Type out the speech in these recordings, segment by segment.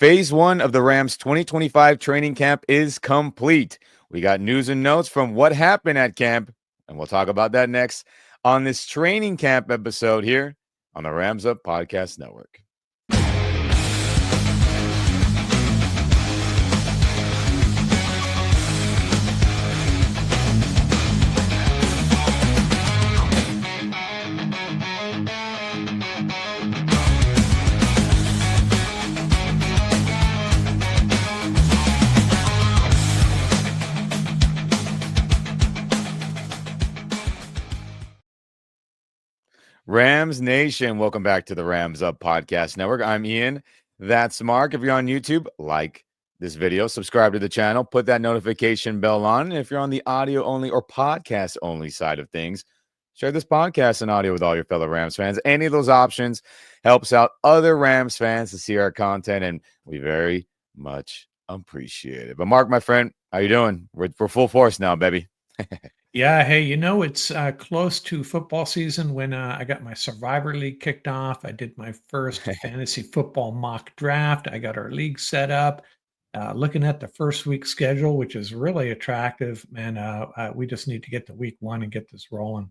Phase one of the Rams 2025 training camp is complete. We got news and notes from what happened at camp, and we'll talk about that next on this training camp episode here on the Rams Up Podcast Network. Rams Nation, welcome back to the Rams Up Podcast Network. I'm Ian. That's Mark. If you're on YouTube, like this video, subscribe to the channel, put that notification bell on. And if you're on the audio only or podcast only side of things, share this podcast and audio with all your fellow Rams fans. Any of those options helps out other Rams fans to see our content, and we very much appreciate it. But Mark, my friend, how you doing? We're full force now, baby. Yeah, hey, it's close to football season when I got my Survivor League kicked off. I did my first fantasy football mock draft. I got our league set up. Looking at the first week schedule, which is really attractive, man. We just need to get to week one and get this rolling.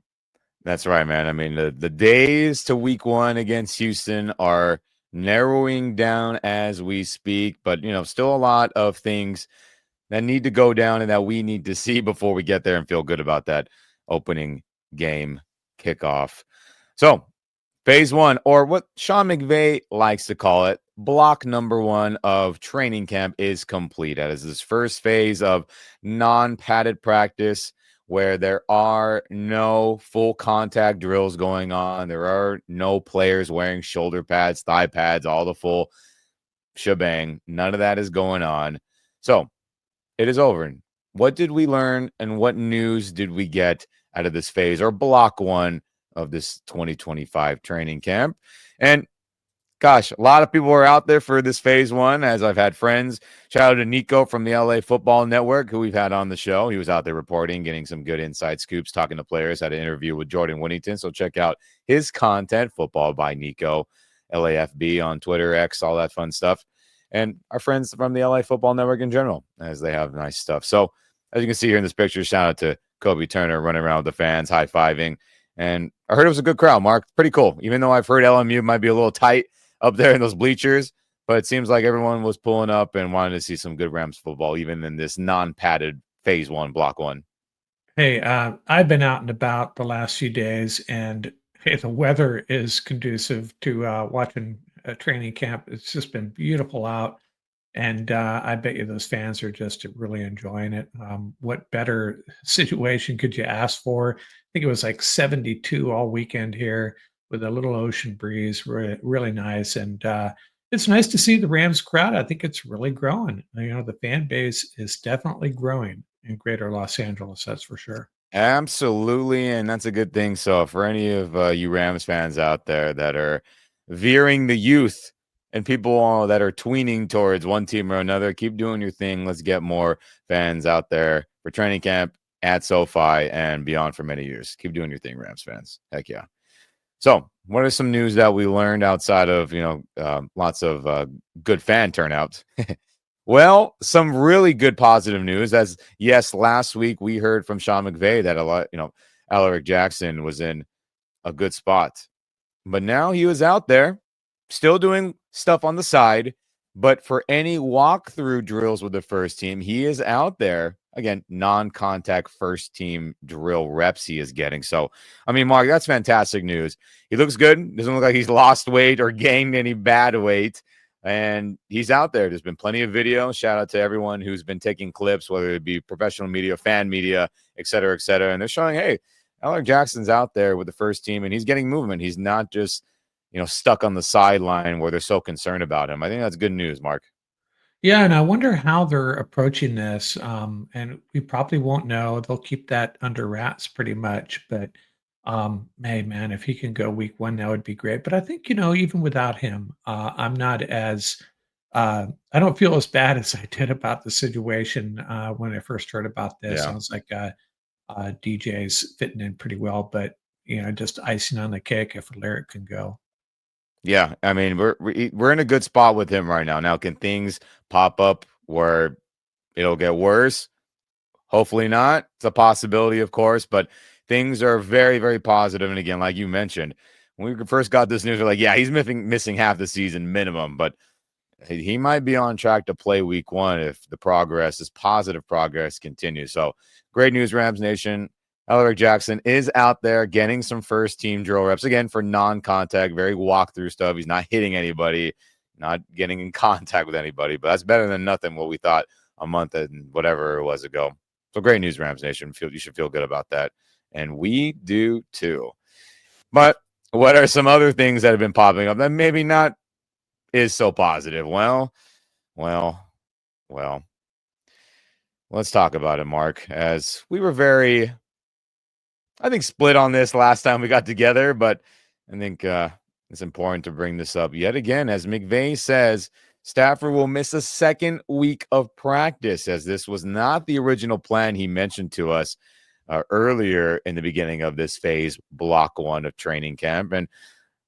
That's right, man. I mean, the days to week one against Houston are narrowing down as we speak, but, still a lot of things that need to go down and that we need to see before we get there and feel good about that opening game kickoff. So, phase one, or what Sean McVay likes to call it, block number one of training camp is complete. That is this first phase of non-padded practice where there are no full contact drills going on. There are no players wearing shoulder pads, thigh pads, all the full shebang. None of that is going on. So, it is over. What did we learn and what news did we get out of this phase or block one of this 2025 training camp? And gosh, a lot of people are out there for this phase one, as I've had friends. Shout out to Nico from the LA Football Network, who we've had on the show. He was out there reporting, getting some good inside scoops, talking to players, had an interview with Jordan Whittington. So check out his content, Football by Nico, LAFB on Twitter, X, all that fun stuff. And our friends from the LA Football Network in general, as they have nice stuff. So, as you can see here in this picture, shout out to Kobe Turner running around with the fans, high-fiving. And I heard it was a good crowd, Mark. Pretty cool. Even though I've heard LMU might be a little tight up there in those bleachers, but it seems like everyone was pulling up and wanted to see some good Rams football, even in this non-padded phase one, block one. Hey, I've been out and about the last few days, and hey, the weather is conducive to watching a training camp. It's just been beautiful out, and I bet you those fans are just really enjoying it. What better situation could you ask for? I think it was like 72 all weekend here with a little ocean breeze, really, really nice. And it's nice to see the Rams crowd. I think it's really growing. The fan base is definitely growing in greater Los Angeles, that's for sure. Absolutely, and that's a good thing. So, for any of you Rams fans out there that are veering the youth and people that are tweening towards one team or another, keep doing your thing. Let's get more fans out there for training camp at SoFi and beyond for many years. Keep doing your thing, Rams fans. Heck yeah. So, what are some news that we learned outside of lots of good fan turnout? Well, some really good positive news. As yes, last week we heard from Sean McVay that Alaric Jackson was in a good spot, but now he was out there still doing stuff on the side. But for any walkthrough drills with the first team, he is out there again, non-contact first team drill reps he is getting. So, I mean, Mark, that's fantastic news. He looks good. Doesn't look like he's lost weight or gained any bad weight. And he's out there. There's been plenty of video. Shout out to everyone who's been taking clips, whether it be professional media, fan media, et cetera, et cetera. And they're showing, hey, Alec Jackson's out there with the first team, and he's getting movement. He's not just, stuck on the sideline where they're so concerned about him. I think that's good news, Mark. Yeah, and I wonder how they're approaching this. And we probably won't know. They'll keep that under wraps pretty much. But hey, man, if he can go week one, that would be great. But I think, even without him, I'm not I don't feel as bad as I did about the situation when I first heard about this. Yeah. Sounds like DJ's fitting in pretty well, but, just icing on the cake if Lyric can go. Yeah, I mean, we're in a good spot with him right now. Now, can things pop up where it'll get worse? Hopefully not. It's a possibility, of course, but things are very, very positive. And again, like you mentioned, when we first got this news, we're like, yeah, he's missing half the season minimum, but he might be on track to play week one if the progress, this positive progress, continues. So great news, Rams Nation. Alaric Jackson is out there getting some first team drill reps again for non-contact, very walkthrough stuff. He's not hitting anybody, not getting in contact with anybody, but that's better than nothing. What we thought a month and whatever it was ago. So great news, Rams Nation. You should feel good about that, and we do too. But what are some other things that have been popping up that maybe not is so positive? Well, well, let's talk about it, Mark, as we were very, I think, split on this last time we got together, but I think it's important to bring this up yet again. As McVay says, Stafford will miss a second week of practice, as this was not the original plan he mentioned to us earlier in the beginning of this phase, block one of training camp. And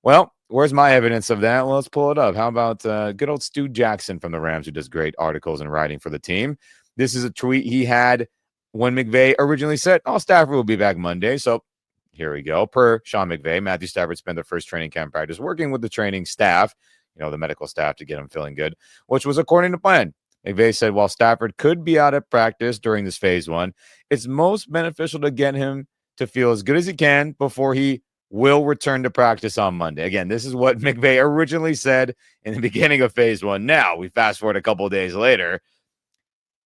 well, where's my evidence of that? Well, let's pull it up. How about good old Stu Jackson from the Rams, who does great articles and writing for the team? This is a tweet he had when McVay originally said, "Oh, Stafford will be back Monday." So here we go. Per Sean McVay, Matthew Stafford spent the first training camp practice working with the training staff, the medical staff, to get him feeling good, which was according to plan. McVay said while Stafford could be out of practice during this phase one, it's most beneficial to get him to feel as good as he can before he will return to practice on Monday. Again, this is what McVay originally said in the beginning of phase one. Now we fast forward a couple of days later,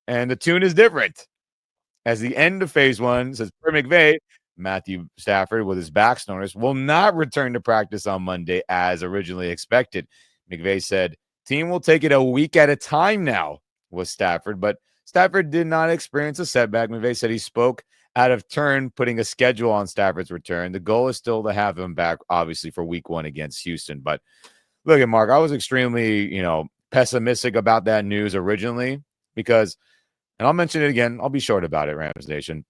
and the tune is different. As the end of phase one says, per McVay, Matthew Stafford, with his back soreness, will not return to practice on Monday as originally expected. McVay said, team will take it a week at a time now with Stafford, but Stafford did not experience a setback. McVay said he spoke out of turn, putting a schedule on Stafford's return. The goal is still to have him back, obviously, for week one against Houston. But look at Mark, I was extremely, pessimistic about that news originally because, and I'll mention it again, I'll be short about it, Rams Nation.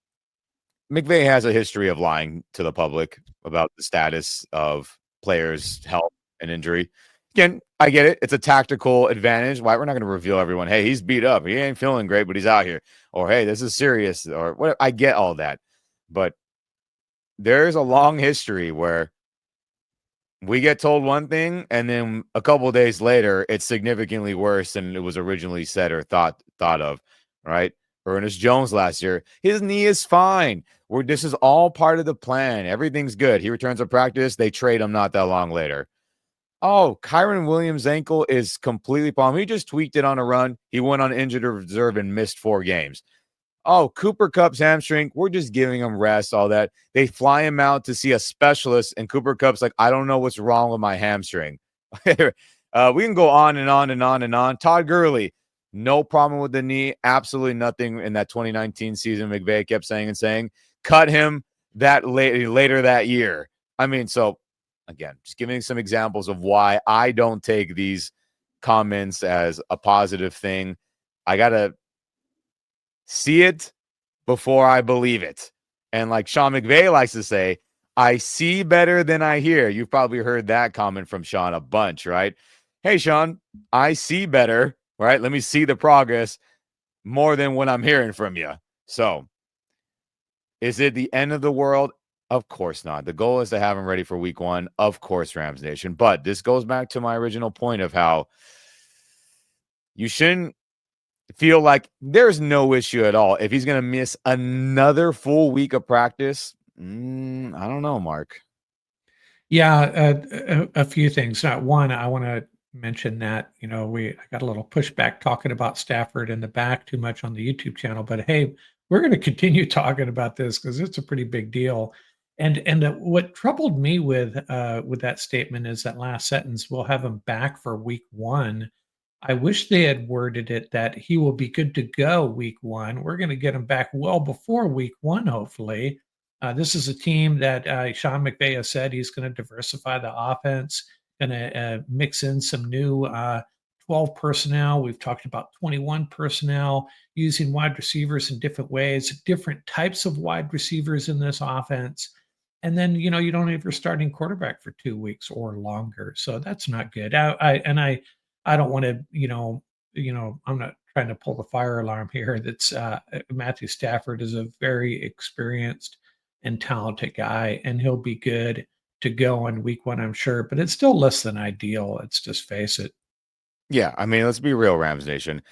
McVay has a history of lying to the public about the status of players' health and injury. Again, I get it. It's a tactical advantage. Why we're not going to reveal everyone, hey, he's beat up. He ain't feeling great, but he's out here. Or, hey, this is serious. Or what? I get all that. But there's a long history where we get told one thing, and then a couple of days later, it's significantly worse than it was originally said or thought of, right? Ernest Jones last year, his knee is fine. This is all part of the plan. Everything's good. He returns to practice. They trade him not that long later. Oh, Kyron Williams' ankle is completely problem. He just tweaked it on a run. He went on injured reserve and missed 4 games. Oh, Cooper Kupp's hamstring, we're just giving him rest, all that. They fly him out to see a specialist, and Cooper Kupp's like, I don't know what's wrong with my hamstring. We can go on and on and on and on. Todd Gurley, no problem with the knee. Absolutely nothing in that 2019 season. McVay kept saying. Cut him later that year. I mean, so again, just giving some examples of why I don't take these comments as a positive thing. I got to see it before I believe it. And like Sean McVay likes to say, I see better than I hear. You've probably heard that comment from Sean a bunch, right? Hey, Sean, I see better, right? Let me see the progress more than what I'm hearing from you. So is it the end of the world? Of course not. The goal is to have him ready for week one. Of course, Rams Nation. But this goes back to my original point of how you shouldn't feel like there's no issue at all. If he's going to miss another full week of practice, I don't know, Mark. Yeah, a few things. One, I want to mention that I got a little pushback talking about Stafford in the back too much on the YouTube channel, but hey, we're going to continue talking about this because it's a pretty big deal. And what troubled me with that statement is that last sentence: "We'll have him back for week one." I wish they had worded it that he will be good to go week one. We're going to get him back well before week one, hopefully. This is a team that Sean McVay has said he's going to diversify the offense, going to mix in some new 12 personnel. We've talked about 21 personnel, using wide receivers in different ways, different types of wide receivers in this offense. and then, you don't have your starting quarterback for 2 weeks or longer, so that's not good. I don't wanna, I'm not trying to pull the fire alarm here. That's, Matthew Stafford is a very experienced and talented guy, and he'll be good to go in week 1, I'm sure, but it's still less than ideal, let's just face it. Yeah, I mean, let's be real, Rams Nation.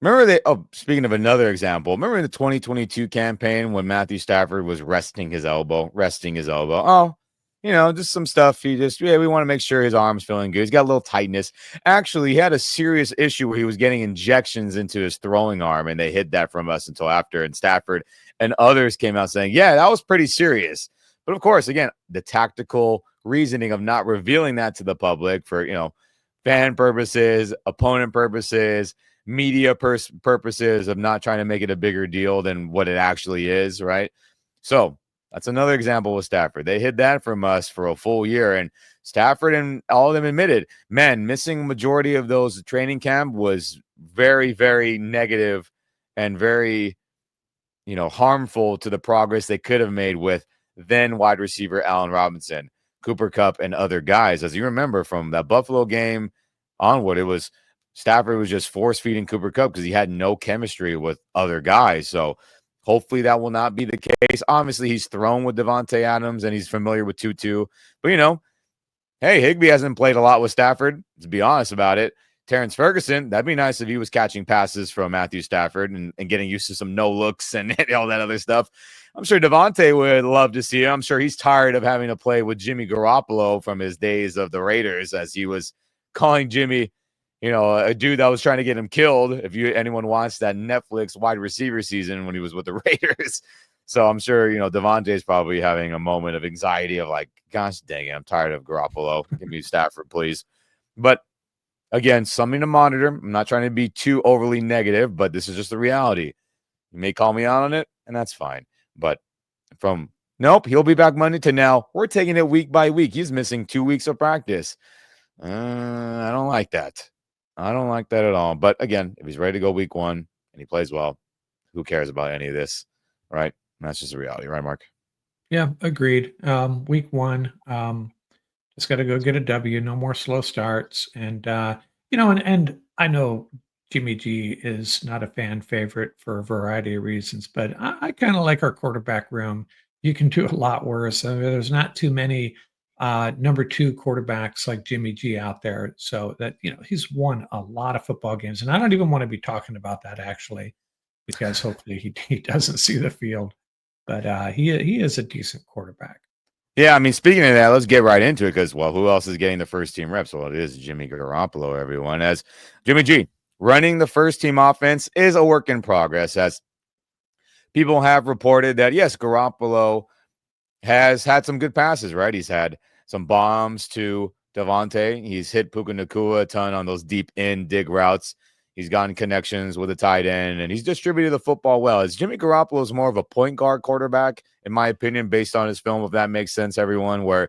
Remember they speaking of another example, remember in the 2022 campaign when Matthew Stafford was resting his elbow. Oh, just some stuff. We want to make sure his arm's feeling good. He's got a little tightness. Actually, he had a serious issue where he was getting injections into his throwing arm, and they hid that from us until after. And Stafford and others came out saying, yeah, that was pretty serious. But of course, again, the tactical reasoning of not revealing that to the public for, fan purposes, opponent purposes, media purposes of not trying to make it a bigger deal than what it actually is, right? So that's another example with Stafford. They hid that from us for a full year, and Stafford and all of them admitted, man, missing majority of those training camp was very, very negative and very, harmful to the progress they could have made with then wide receiver Allen Robinson, Cooper Kupp, and other guys. As you remember from that Buffalo game onward, it was Stafford was just force feeding Cooper Kupp because he had no chemistry with other guys. So hopefully that will not be the case. Obviously, he's thrown with Devontae Adams and he's familiar with Tutu. But, hey, Higbee hasn't played a lot with Stafford, to be honest about it. Terrence Ferguson, that'd be nice if he was catching passes from Matthew Stafford and getting used to some no looks and all that other stuff. I'm sure Devontae would love to see him. I'm sure he's tired of having to play with Jimmy Garoppolo from his days of the Raiders, as he was calling Jimmy, a dude that was trying to get him killed. If anyone watched that Netflix wide receiver season when he was with the Raiders. So I'm sure, Devontae's probably having a moment of anxiety of like, gosh dang it, I'm tired of Garoppolo. Give me Stafford, please. But again, something to monitor. I'm not trying to be too overly negative, but this is just the reality. You may call me out on it, and that's fine. But from nope, he'll be back Monday to now, we're taking it week by week. He's missing 2 weeks of practice. I don't like that. I don't like that at all. But again, if he's ready to go week 1 and he plays well, who cares about any of this, right? And that's just the reality, right, Mark? Yeah, agreed. Week 1, just gotta go get a W, no more slow starts, and I know Jimmy G is not a fan favorite for a variety of reasons, but I kinda like our quarterback room. You can do a lot worse. I mean, there's not too many, number 2 quarterbacks like Jimmy G out there, so that he's won a lot of football games, and I don't even wanna be talking about that actually, because hopefully he doesn't see the field, but, he is a decent quarterback. Yeah, I mean, speaking of that, let's get right into it because, well, who else is getting the first team reps? Well, it is Jimmy Garoppolo, everyone. As Jimmy G running the first team offense is a work in progress, as people have reported that, yes, Garoppolo has had some good passes, right? He's had some bombs to Devontae. He's hit Puka Nakua a ton on those deep in dig routes. He's gotten connections with a tight end, and he's distributed the football well. As Jimmy Garoppolo is more of a point guard quarterback, in my opinion, based on his film, if that makes sense, everyone, where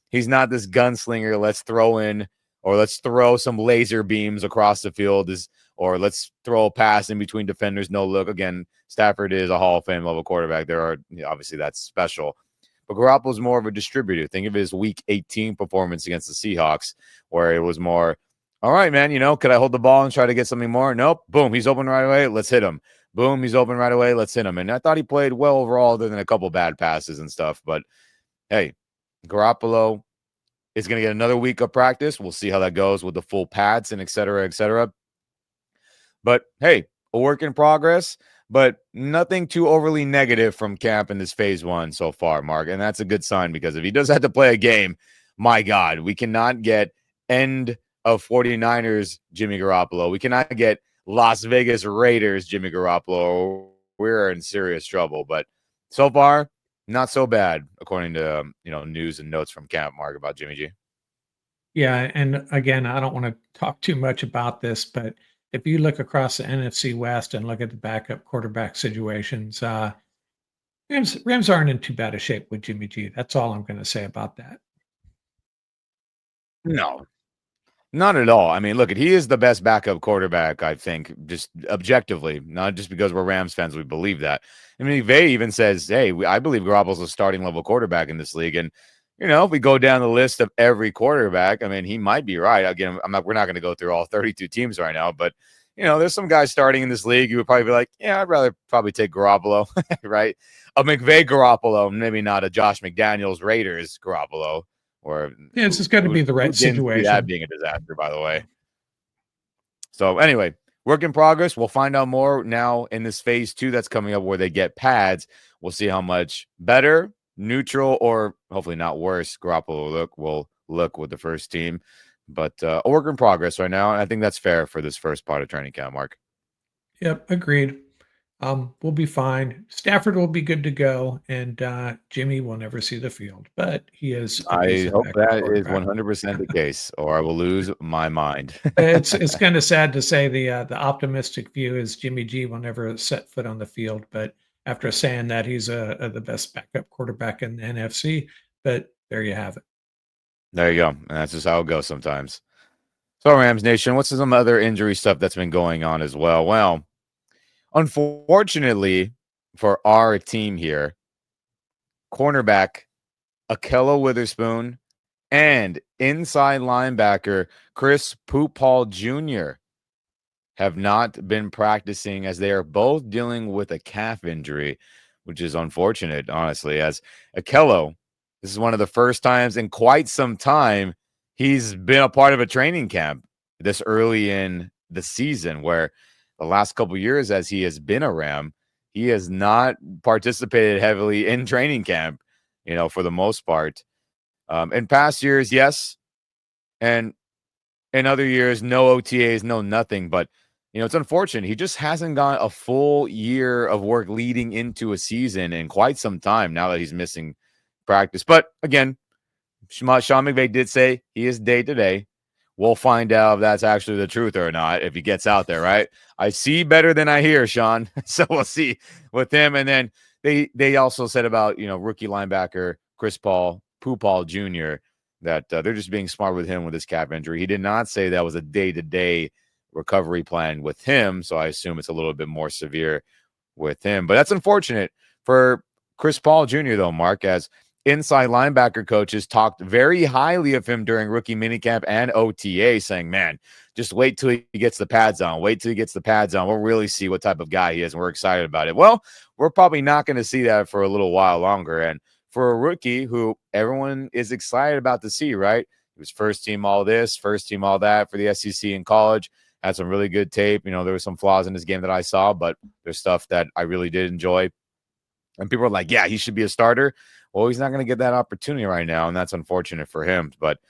he's not this gunslinger. Let's throw in or let's throw some laser beams across the field, or let's throw a pass in between defenders. No look. Again, Stafford is a Hall of Fame level quarterback. Obviously that's special. But Garoppolo's more of a distributor. Think of his Week 18 performance against the Seahawks, where it was more, all right, man, could I hold the ball and try to get something more? Nope. Boom, he's open right away. Let's hit him. Boom, he's open right away. Let's hit him. And I thought he played well overall, other than a couple bad passes and stuff. But hey, Garoppolo is going to get another week of practice. We'll see how that goes with the full pads and et cetera, et cetera. But hey, a work in progress, but nothing too overly negative from camp in this phase 1 so far, Mark. And that's a good sign, because if he does have to play a game, my God, we cannot get end of 49ers Jimmy Garoppolo. We cannot get Las Vegas Raiders Jimmy Garoppolo. We're in serious trouble. But so far, not so bad, according to news and notes from camp, Mark, about Jimmy G. Yeah, and again, I don't wanna talk too much about this, but if you look across the NFC West and look at the backup quarterback situations, Rams aren't in too bad a shape with Jimmy G. That's all I'm gonna say about that. No, Not at all. I mean, look, he is the best backup quarterback, I think, just objectively, not just because we're Rams fans, we believe that. I mean, McVay even says, hey, I believe Garoppolo's a starting level quarterback in this league. And, if we go down the list of every quarterback, I mean, he might be right. Again, we're not going to go through all 32 teams right now, but, there's some guys starting in this league. You would probably be like, yeah, I'd rather probably take Garoppolo, right? A McVay Garoppolo, maybe not a Josh McDaniels Raiders Garoppolo. Or Yeah, it's just got to be the who right didn't see that situation. being a disaster, by the way. So anyway, work in progress. We'll find out more now in this phase 2 that's coming up where they get pads. We'll see how much better, neutral, or hopefully not worse Garoppolo will look with the first team. But a work in progress right now. And I think that's fair for this first part of training camp, Mark. Yep, agreed. We'll be fine. Stafford will be good to go, and Jimmy will never see the field, but he is a I decent hope backup that is quarterback. 100% the case, or I will lose my mind. It's kind of sad to say the optimistic view is Jimmy G will never set foot on the field, but after saying that, he's the best backup quarterback in the NFC. But there you have it. There you go. And that's just how it goes sometimes. So, Rams Nation, what's some other injury stuff that's been going on as well? Well, unfortunately for our team here, cornerback Akello Witherspoon and inside linebacker Chris Poop Hall Jr. have not been practicing as they are both dealing with a calf injury, which is unfortunate, honestly. As Akello, this is one of the first times in quite some time he's been a part of a training camp this early in the season, where the last couple years, as he has been a Ram, he has not participated heavily in training camp, for the most part. In past years, yes. And in other years, no OTAs, no nothing. But, it's unfortunate. He just hasn't got a full year of work leading into a season in quite some time now that he's missing practice. But again, Sean McVay did say he is day to day. We'll find out if that's actually the truth or not if he gets out there, right? I see better than I hear, Sean. So we'll see with him. And then they also said about, rookie linebacker Chris Paul Jr., that they're just being smart with him with his calf injury. He did not say that was a day-to-day recovery plan with him, so I assume it's a little bit more severe with him. But that's unfortunate for Chris Paul Jr., though, Mark, as inside linebacker coaches talked very highly of him during rookie minicamp and OTA, saying, man, just wait till he gets the pads on. Wait till he gets the pads on. We'll really see what type of guy he is, and we're excited about it. Well, we're probably not going to see that for a little while longer. And for a rookie who everyone is excited about to see, right? He was first team all this, first team all that for the SEC in college. Had some really good tape. There were some flaws in his game that I saw, but there's stuff that I really did enjoy. And people are like, yeah, he should be a starter. Well, he's not going to get that opportunity right now, and that's unfortunate for him. But,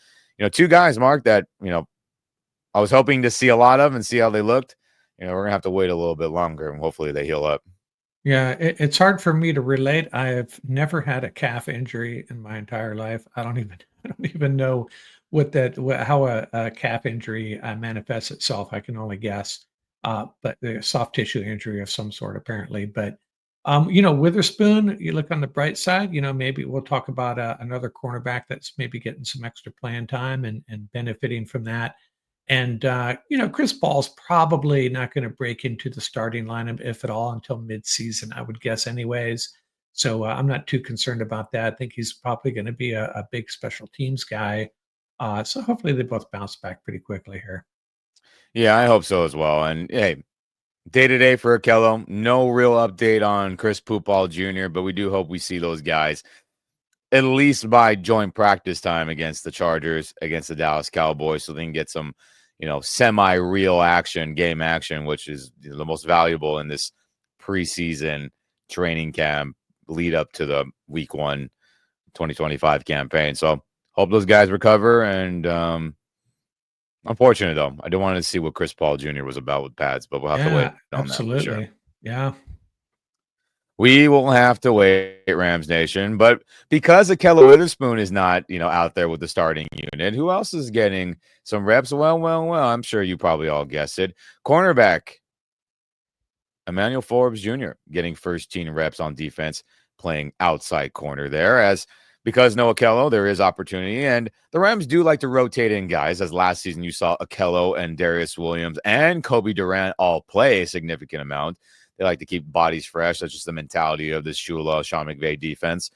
two guys, Mark, that, I was hoping to see a lot of and see how they looked. We're going to have to wait a little bit longer, and hopefully they heal up. Yeah, it's hard for me to relate. I have never had a calf injury in my entire life. I don't even know how a calf injury manifests itself. I can only guess, but the soft tissue injury of some sort, apparently. But Witherspoon, you look on the bright side. Maybe we'll talk about another cornerback that's maybe getting some extra playing time and benefiting from that. And, Chris Paul's probably not going to break into the starting lineup, if at all, until midseason, I would guess, anyways. So I'm not too concerned about that. I think he's probably going to be a big special teams guy. So hopefully they both bounce back pretty quickly here. Yeah, I hope so as well. And hey, day to day for Akello, no real update on Chris Poopball Jr., but we do hope we see those guys at least by joint practice time against the Chargers, against the Dallas Cowboys, so they can get some, semi-real action, game action, which is the most valuable in this preseason training camp lead up to the week 1 2025 campaign. So hope those guys recover. And unfortunate, though, I do want to see what Chris Paul Jr. was about with pads, but we'll have to wait Yeah, on that for sure. absolutely. Yeah. We will have to wait, Rams Nation. But because Akello Witherspoon is not, out there with the starting unit, who else is getting some reps? Well, I'm sure you probably all guessed it. Cornerback Emanuel Forbes Jr. getting first team reps on defense, playing outside corner there. As because no Akello, there is opportunity. And the Rams do like to rotate in guys. As last season, you saw Akello and Darius Williams and Kobe Durant all play a significant amount. They like to keep bodies fresh. That's just the mentality of this Shula, Sean McVay defense.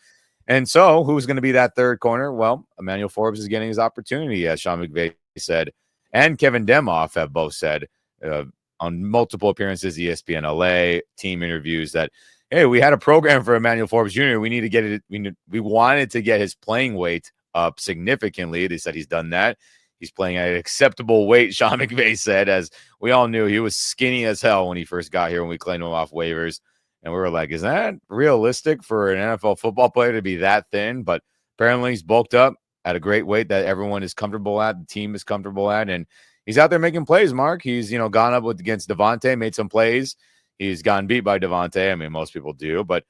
And so, who's going to be that third corner? Well, Emanuel Forbes is getting his opportunity, as Sean McVay said, and Kevin Demoff have both said uh, on multiple appearances, ESPN LA, team interviews, that hey, we had a program for Emanuel Forbes Jr. We need to get it. We wanted to get his playing weight up significantly. They said he's done that. He's playing at an acceptable weight, Sean McVay said, as we all knew he was skinny as hell when he first got here when we claimed him off waivers. And we were like, is that realistic for an NFL football player to be that thin? But apparently he's bulked up at a great weight that everyone is comfortable at, the team is comfortable at, and he's out there making plays, Mark. He's, gone up against Devontae, made some plays. He's gotten beat by Devontae. I mean, most people do, but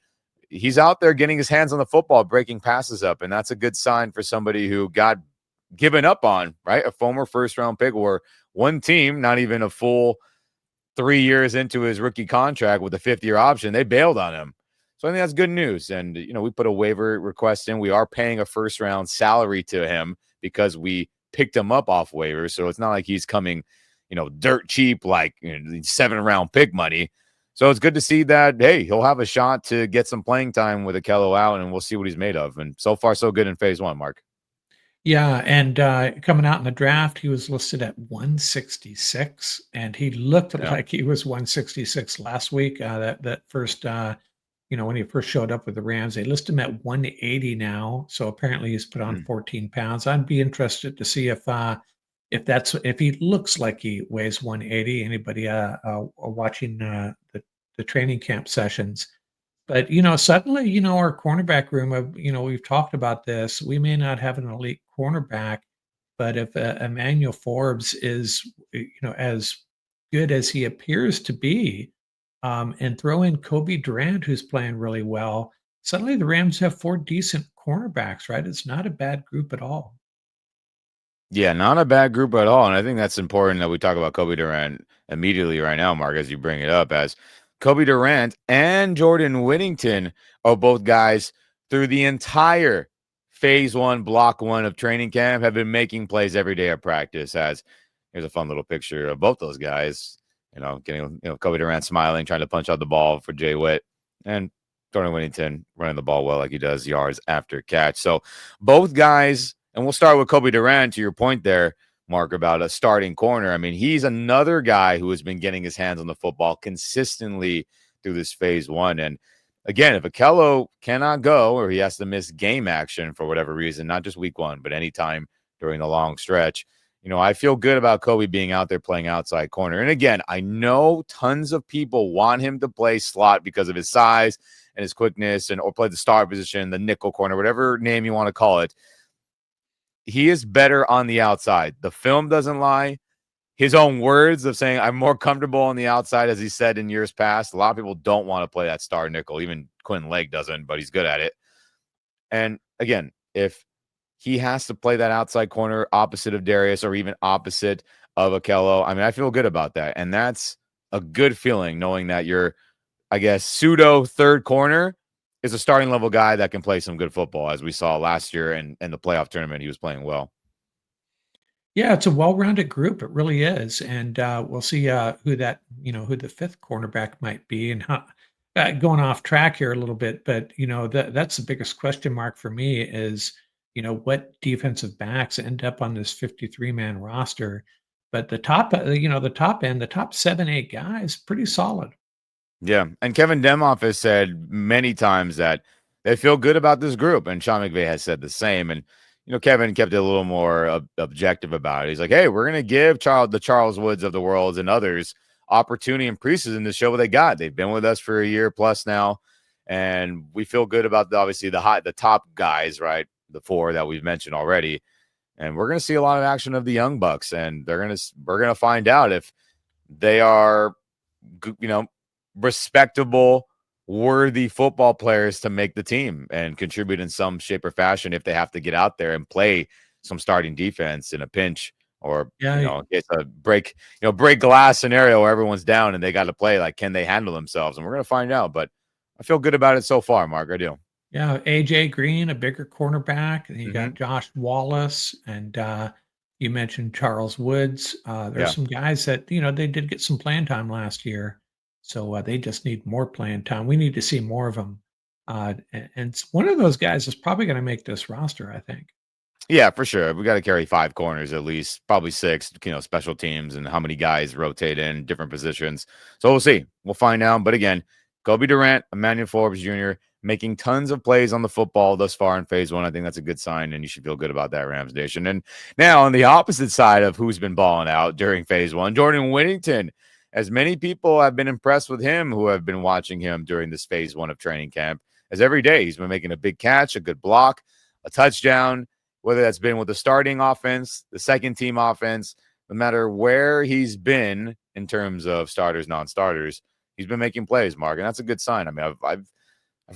he's out there getting his hands on the football, breaking passes up, and that's a good sign for somebody who got given up on, right? A former first-round pick, or one team, not even a full 3 years into his rookie contract with a fifth-year option, they bailed on him. So I think that's good news. And, we put a waiver request in. We are paying a first-round salary to him because we picked him up off waivers. So it's not like he's coming, dirt cheap, like 7th-round pick money. So it's good to see that, hey, he'll have a shot to get some playing time with Akello out, and we'll see what he's made of. And so far, so good in phase one, Mark. Yeah, and, coming out in the draft, he was listed at 166, and he looked Yeah. like he was 166 last week, that first, when he first showed up with the Rams. They list him at 180 now, so apparently he's put on 14 pounds. I'd be interested to see if he looks like he weighs 180. Anybody, watching, the training camp sessions. But, suddenly, our cornerback room of, we've talked about this. We may not have an elite cornerback, but if Emmanuel Forbes is, as good as he appears to be, and throw in Kobe Durant, who's playing really well, suddenly the Rams have 4 decent cornerbacks, right? It's not a bad group at all. Yeah, not a bad group at all. And I think that's important that we talk about Kobe Durant immediately right now, Mark, as you bring it up, as Kobe Durant and Jordan Whittington are both guys through the entire phase one, block one of training camp have been making plays every day of practice. As here's a fun little picture of both those guys, getting, Kobe Durant smiling, trying to punch out the ball for Jay Witt, and Jordan Whittington running the ball well like he does yards after catch. So both guys, and we'll start with Kobe Durant, to your point there, Mark, about a starting corner. I mean, he's another guy who has been getting his hands on the football consistently through this phase one. And again, if Akello cannot go, or he has to miss game action for whatever reason, not just week one, but anytime during the long stretch, I feel good about Kobe being out there playing outside corner. And again, I know tons of people want him to play slot because of his size and his quickness, or play the star position, the nickel corner, whatever name you want to call it. He is better on the outside. The film doesn't lie. His own words of saying, I'm more comfortable on the outside, as he said in years past. A lot of people don't want to play that star nickel. Even Quinn Lake doesn't, but he's good at it. And again, if he has to play that outside corner opposite of Darius, or even opposite of Akello, I mean, I feel good about that. And that's a good feeling, knowing that you're, I guess, pseudo third corner is a starting level guy that can play some good football, as we saw last year and the playoff tournament. He was playing well. Yeah, it's a well-rounded group. It really is, and we'll see who the fifth cornerback might be, and how. Going off track here a little bit, but that's the biggest question mark for me is what defensive backs end up on this 53-man roster. But the top end, the top 7, 8 guys, pretty solid. Yeah. And Kevin Demoff has said many times that they feel good about this group. And Sean McVay has said the same. And, Kevin kept it a little more objective about it. He's like, hey, we're going to give the Charles Woods of the world and others opportunity in preseason to show what they got. They've been with us for a year plus now. And we feel good about obviously the top guys, right? The 4 that we've mentioned already. And we're going to see a lot of action of the young bucks. And we're going to find out if they are, respectable, worthy football players to make the team and contribute in some shape or fashion if they have to get out there and play some starting defense in a pinch, or, Yeah, in case a break glass scenario where everyone's down and they got to play. Like, can they handle themselves? And we're going to find out. But I feel good about it so far, Mark. I do. Yeah, AJ Green, a bigger cornerback, and you got Hmm. Josh Wallace, and you mentioned Charles Woods. There's Yeah. some guys that they did get some playing time last year, so they just need more playing time. We need to see more of them, and one of those guys is probably going to make this roster, I think. Yeah, for sure. We got to carry 5 corners at least, probably 6, special teams and how many guys rotate in different positions. So we'll see. We'll find out. But again, Kobe Durant, Emanuel Forbes Jr. making tons of plays on the football thus far in phase one. I think that's a good sign, and you should feel good about that, Rams Nation. And now on the opposite side of who's been balling out during phase one, Jordan Whittington. As many people have been impressed with him who have been watching him during this phase one of training camp, as every day he's been making a big catch, a good block, a touchdown, whether that's been with the starting offense, the second team offense, no matter where he's been in terms of starters, non-starters, he's been making plays, Mark, and that's a good sign. I mean, I've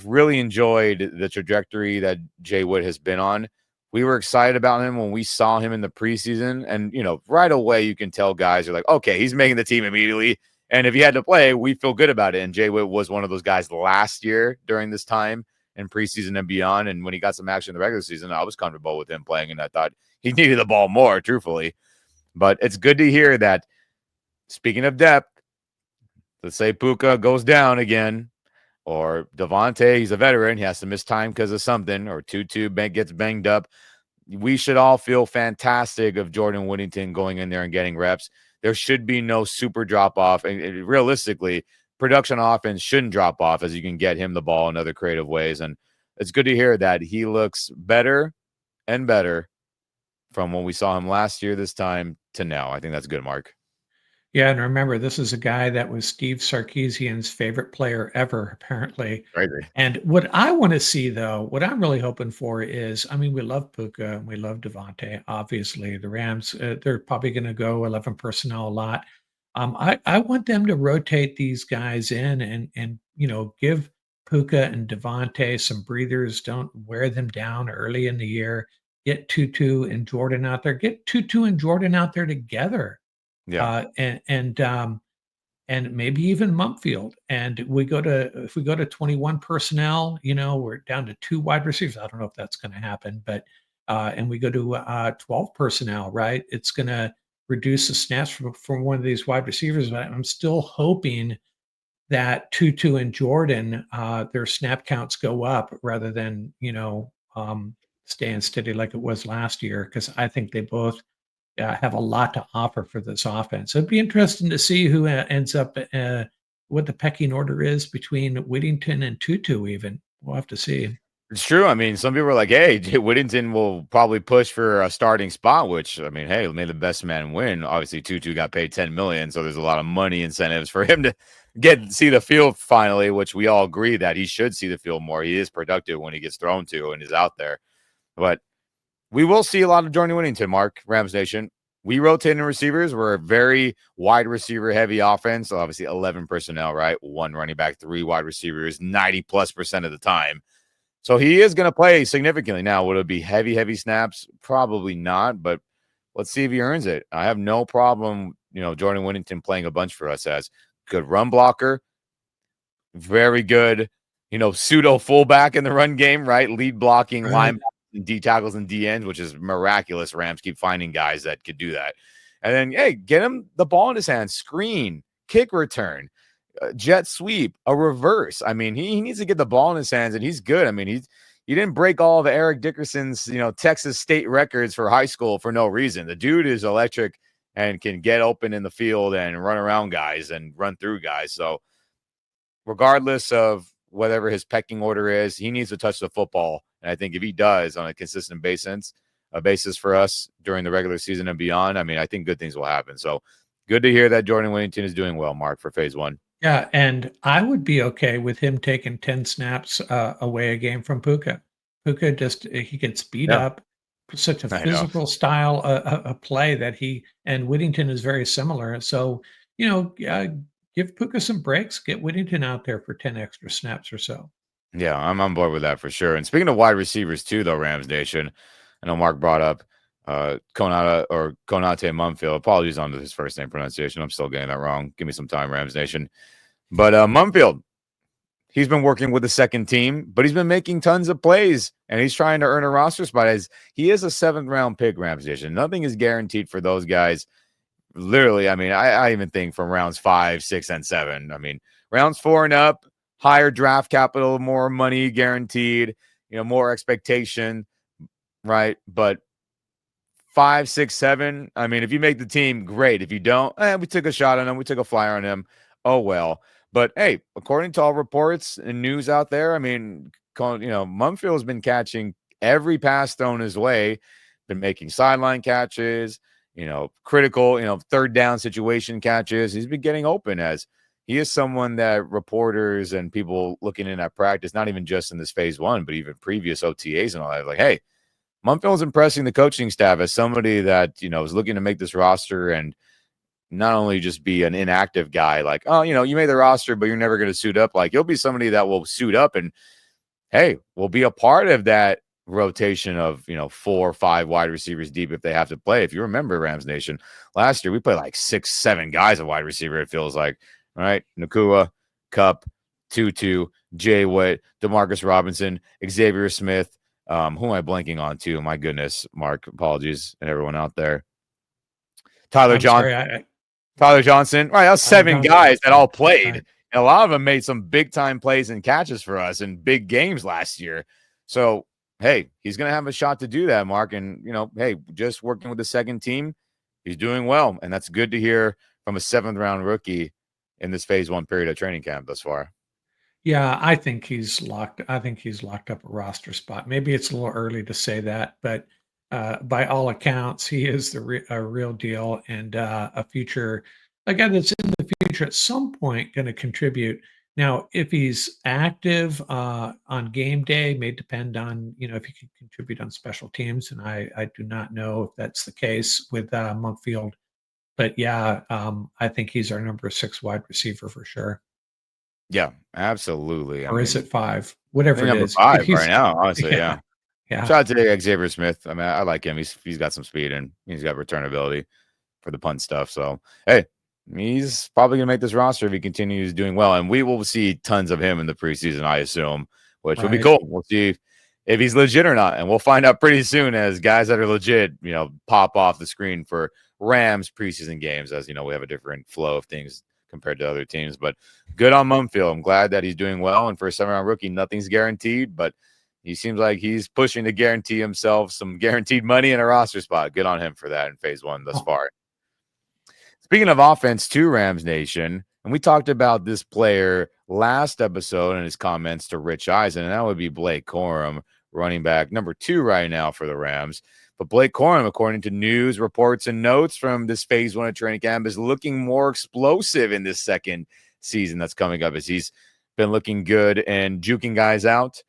really enjoyed the trajectory that Jay Wood has been on. We were excited about him when we saw him in the preseason, and right away you can tell guys are like, okay, he's making the team immediately. And if he had to play, we feel good about it. And Jay Wood was one of those guys last year during this time in preseason and beyond. And when he got some action in the regular season, I was comfortable with him playing, and I thought he needed the ball more, truthfully. But it's good to hear that. Speaking of depth, let's say Puka goes down again, or Devontae, he's a veteran, he has to miss time because of something, or Tutu gets banged up. We should all feel fantastic of Jordan Whittington going in there and getting reps. There should be no super drop off. And realistically, production offense shouldn't drop off as you can get him the ball in other creative ways. And it's good to hear that he looks better and better from when we saw him last year, this time to now. I think that's good, Mark. Yeah, and remember, this is a guy that was Steve Sarkisian's favorite player ever, apparently. Crazy. And what I want to see, though, what I'm really hoping for is, I mean, we love Puka and we love Devontae. Obviously, the Rams, they're probably going to go 11 personnel a lot. I want them to rotate these guys in and give Puka and Devontae some breathers. Don't wear them down early in the year. Get Tutu and Jordan out there. Get Tutu and Jordan out there together, Yeah. uh, and and um, and maybe even Mumfield. And we go to if we go to 21 personnel, we're down to 2 wide receivers. I don't know if that's going to happen, but and we go to 12 personnel, right? It's going to reduce the snaps from one of these wide receivers. But I'm still hoping that Tutu and Jordan, their snap counts go up rather than staying steady like it was last year, because I think they both have a lot to offer for this offense. It'd be interesting to see who ends up, what the pecking order is between Whittington and Tutu. Even we'll have to see. It's true. I mean, some people are like, hey, Whittington will probably push for a starting spot, which, I mean, hey, may the best man win. Obviously, Tutu got paid $10 million, so there's a lot of money incentives for him to see the field finally, which we all agree that he should see the field more. He is productive when he gets thrown to and is out there. But we will see a lot of Jordan Whittington, Mark, Rams Nation. We rotate in receivers. We're a very wide receiver heavy offense. So obviously 11 personnel, right? 1 running back, 3 wide receivers, 90+% of the time. So he is going to play significantly. Now, would it be heavy, heavy snaps? Probably not, but let's see if he earns it. I have no problem, Jordan Whittington playing a bunch for us as good run blocker, very good, pseudo fullback in the run game, right? Lead blocking, Right. linebackers, and D tackles and D ends, which is miraculous. Rams keep finding guys that could do that. And then, hey, get him the ball in his hand, screen, kick return, jet sweep, a reverse. I mean, he needs to get the ball in his hands, and he's good. I mean, he didn't break all of Eric Dickerson's, Texas State records for high school for no reason. The dude is electric and can get open in the field and run around guys and run through guys. So regardless of whatever his pecking order is, he needs to touch the football. And I think if he does on a consistent basis for us during the regular season and beyond, I mean, I think good things will happen. So good to hear that Jordan Whittington is doing well, Mark, for phase one. Yeah, and I would be okay with him taking 10 snaps away a game from Puka. Puka just he gets beat Yeah, up, such a I know. physical style play that he and Whittington is very similar. So give Puka some breaks, get Whittington out there for 10 extra snaps or so. Yeah, I'm on board with that for sure. And speaking of wide receivers too, though, Rams Nation, I know Mark brought up Konate Mumfield. Apologies on his first name pronunciation. I'm still getting that wrong. Give me some time, Rams Nation. But Mumfield, he's been working with the second team, but he's been making tons of plays and he's trying to earn a roster spot. As he is a 7th-round pick, Rams Nation. Nothing is guaranteed for those guys. Literally, I mean, I even think from rounds 5, 6, and 7. I mean, rounds 4 and up, higher draft capital, more money guaranteed, more expectation, right? But 5, 6, 7. I mean, if you make the team, great. If you don't, we took a shot on him. We took a flyer on him. Oh, well. But hey, according to all reports and news out there, I mean, Mumfield has been catching every pass thrown his way, been making sideline catches, critical, third down situation catches. He's been getting open as he is someone that reporters and people looking in at practice, not even just in this phase 1, but even previous OTAs and all that, like, hey, Mumfield's impressing the coaching staff as somebody that, is looking to make this roster and not only just be an inactive guy, like, oh, you made the roster, but you're never going to suit up. Like, you'll be somebody that will suit up and, hey, will be a part of that rotation of, 4 or 5 wide receivers deep if they have to play. If you remember, Rams Nation, last year we played like 6, 7 guys at wide receiver, it feels like. All right, Nakua, Kupp, Tutu, Jay Witt, Demarcus Robinson, Xavier Smith. Who am I blanking on too? My goodness, Mark, apologies, and everyone out there. Tyler I'm Johnson. sorry. Tyler Johnson. Right, that's Tyler 7 Johnson. guys that all played. Right. And a lot of them made some big time plays and catches for us in big games last year. So, hey, he's going to have a shot to do that, Mark. And, hey, just working with the second team, he's doing well. And that's good to hear from a 7th-round rookie in this phase 1 period of training camp thus far. Yeah, I think he's locked up a roster spot. Maybe it's a little early to say that, but by all accounts, he is a real deal and a guy that's in the future at some point going to contribute. Now, if he's active on game day, may depend on if he can contribute on special teams, and I do not know if that's the case with Mumfield. But yeah, I think he's our number 6 wide receiver for sure. Yeah, absolutely. I Or is mean, it 5? I Whatever think it number is. 5 right He's now, honestly, yeah, yeah. yeah, Shout out to Xavier Smith. I mean, I like him. He's got some speed and he's got return ability for the punt stuff. So, hey, he's probably going to make this roster if he continues doing well. And we will see tons of him in the preseason, I assume, which would be right. cool. We'll see if he's legit or not. And we'll find out pretty soon as guys that are legit, pop off the screen for Rams preseason games. As, we have a different flow of things compared to other teams. But good on Mumfield. I'm glad that he's doing well. And for a 7th-round rookie, nothing's guaranteed, but he seems like he's pushing to guarantee himself some guaranteed money and a roster spot. Good on him for that in phase 1 thus far. Speaking of offense too, Rams Nation, and we talked about this player last episode in his comments to Rich Eisen, and that would be Blake Cororm, running back number 2 right now for the Rams. But Blake Cororm, according to news, reports, and notes from this phase 1 of training camp, is looking more explosive in this second season that's coming up as he's been looking good and juking guys out,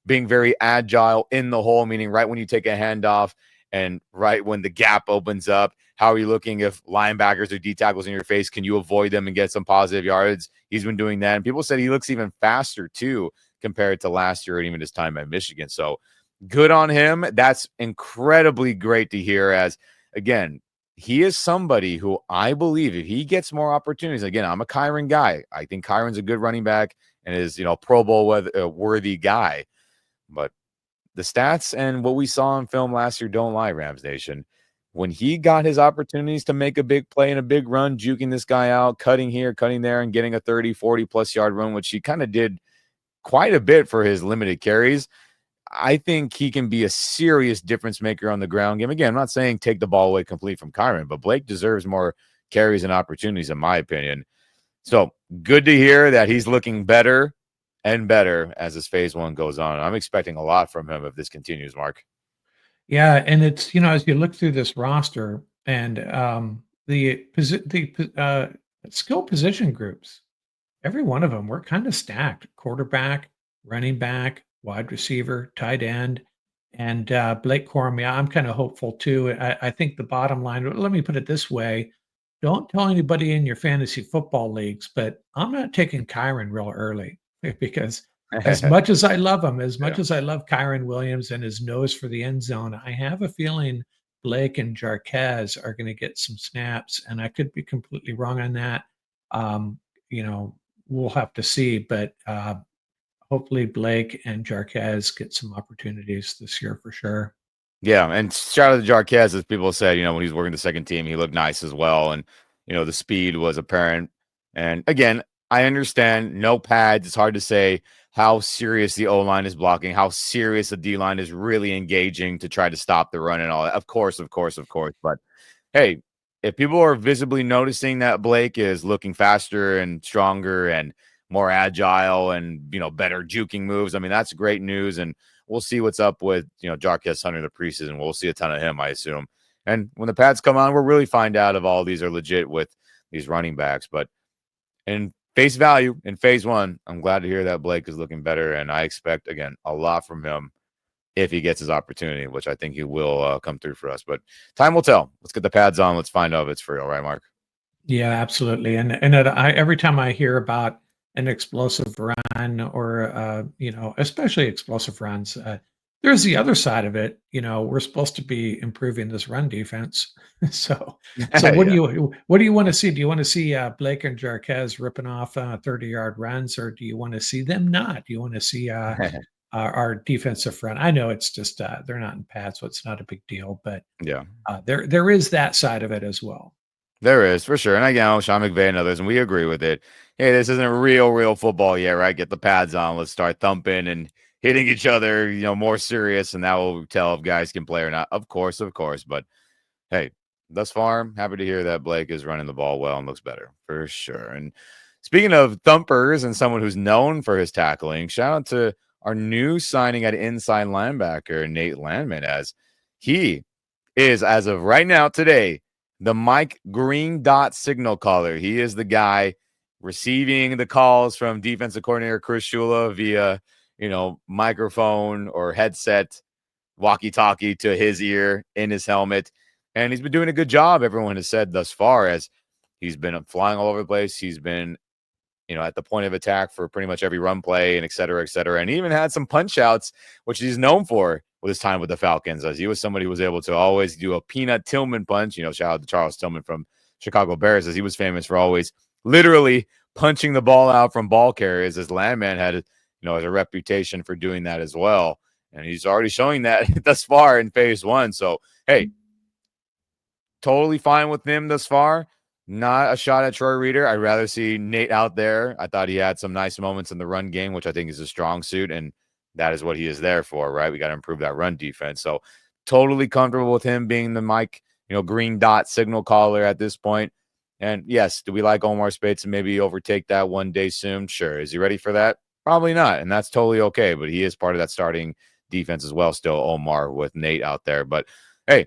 being very agile in the hole, meaning right when you take a handoff and right when the gap opens up. How are you looking if linebackers or D tackles in your face? Can you avoid them and get some positive yards? He's been doing that. And people said he looks even faster too compared to last year and even his time at Michigan. So good on him. That's incredibly great to hear as, again, he is somebody who I believe if he gets more opportunities, again, I'm a Kyron guy. I think Kyron's a good running back and is, Pro Bowl worthy guy. But the stats and what we saw on film last year don't lie, Rams Nation. When he got his opportunities to make a big play and a big run, juking this guy out, cutting here, cutting there, and getting a 30, 40-plus yard run, which he kind of did quite a bit for his limited carries, I think he can be a serious difference maker on the ground game. Again, I'm not saying take the ball away complete from Kyron, but Blake deserves more carries and opportunities, in my opinion. So good to hear that he's looking better and better as this phase 1 goes on. I'm expecting a lot from him if this continues, Mark. Yeah, and it's, as you look through this roster and skill position groups, every one of them, we're kind of stacked. Quarterback, running back, wide receiver, tight end, and Blake Corum. Yeah, I'm kind of hopeful too. I think the bottom line, let me put it this way. Don't tell anybody in your fantasy football leagues, but I'm not taking Kyron real early because as much as I love him, as much Yeah. as I love Kyron Williams and his nose for the end zone, I have a feeling Blake and Jarquez are going to get some snaps, and I could be completely wrong on that. Um, you know, we'll have to see. But hopefully Blake and Jarquez get some opportunities this year for sure. Yeah, and shout out to Jarquez, as people said, when he was working the second team, he looked nice as well, and the speed was apparent. And again, I understand no pads. It's hard to say how serious the O line is blocking, how serious the D line is really engaging to try to stop the run and all that. Of course, of course, of course. But hey, if people are visibly noticing that Blake is looking faster and stronger and more agile and better juking moves, I mean that's great news. And we'll see what's up with Jarquez Hunter in the preseason. We'll see a ton of him, I assume. And when the pads come on, we'll really find out if all these are legit with these running backs. But in face value, in phase one, I'm glad to hear that Blake is looking better, and I expect again a lot from him if he gets his opportunity, which I think he will come through for us. But time will tell. Let's get the pads on. Let's find out if it's for real, right, Mark? Yeah, absolutely. And every time I hear about an explosive run or especially explosive runs, there's the other side of it. We're supposed to be improving this run defense. So Yeah. what do you want to see? Do you want to see Blake and Jarquez ripping off 30-yard runs, or do you want to see them not? Do you want to see our defensive front? I know it's just they're not in pads, so it's not a big deal, but Yeah. there is that side of it as well. There is, for sure. And I know Sean McVay and others, and we agree with it. Hey, this isn't real football yet, right? Get the pads on. Let's start thumping and hitting each other, more serious, and that will tell if guys can play or not. Of course, of course. But hey, thus far, I'm happy to hear that Blake is running the ball well and looks better, for sure. And speaking of thumpers and someone who's known for his tackling, shout out to our new signing at inside linebacker, Nate Landman, as he is, as of right now, today, the Mike Green Dot signal caller. He is the guy receiving the calls from defensive coordinator Chris Shula via, microphone or headset, walkie-talkie to his ear in his helmet. And he's been doing a good job, everyone has said thus far, as he's been flying all over the place. He's been at the point of attack for pretty much every run play and et cetera, et cetera. And he even had some punch outs, which he's known for with his time with the Falcons, as he was somebody who was able to always do a peanut Tillman punch. Shout out to Charles Tillman from Chicago Bears, as he was famous for always literally punching the ball out from ball carriers, as Landman had, as a reputation for doing that as well. And he's already showing that thus far in phase one. So, hey, totally fine with him thus far. Not a shot at Troy Reader. I'd rather see Nate out there. I thought he had some nice moments in the run game, which I think is a strong suit, and that is what he is there for, right? We got to improve that run defense. So totally comfortable with him being the Mike, green dot signal caller at this point. And yes, do we like Omar Speights and maybe overtake that one day soon? Sure. Is he ready for that? Probably not. And that's totally okay. But he is part of that starting defense as well, still Omar with Nate out there. But hey,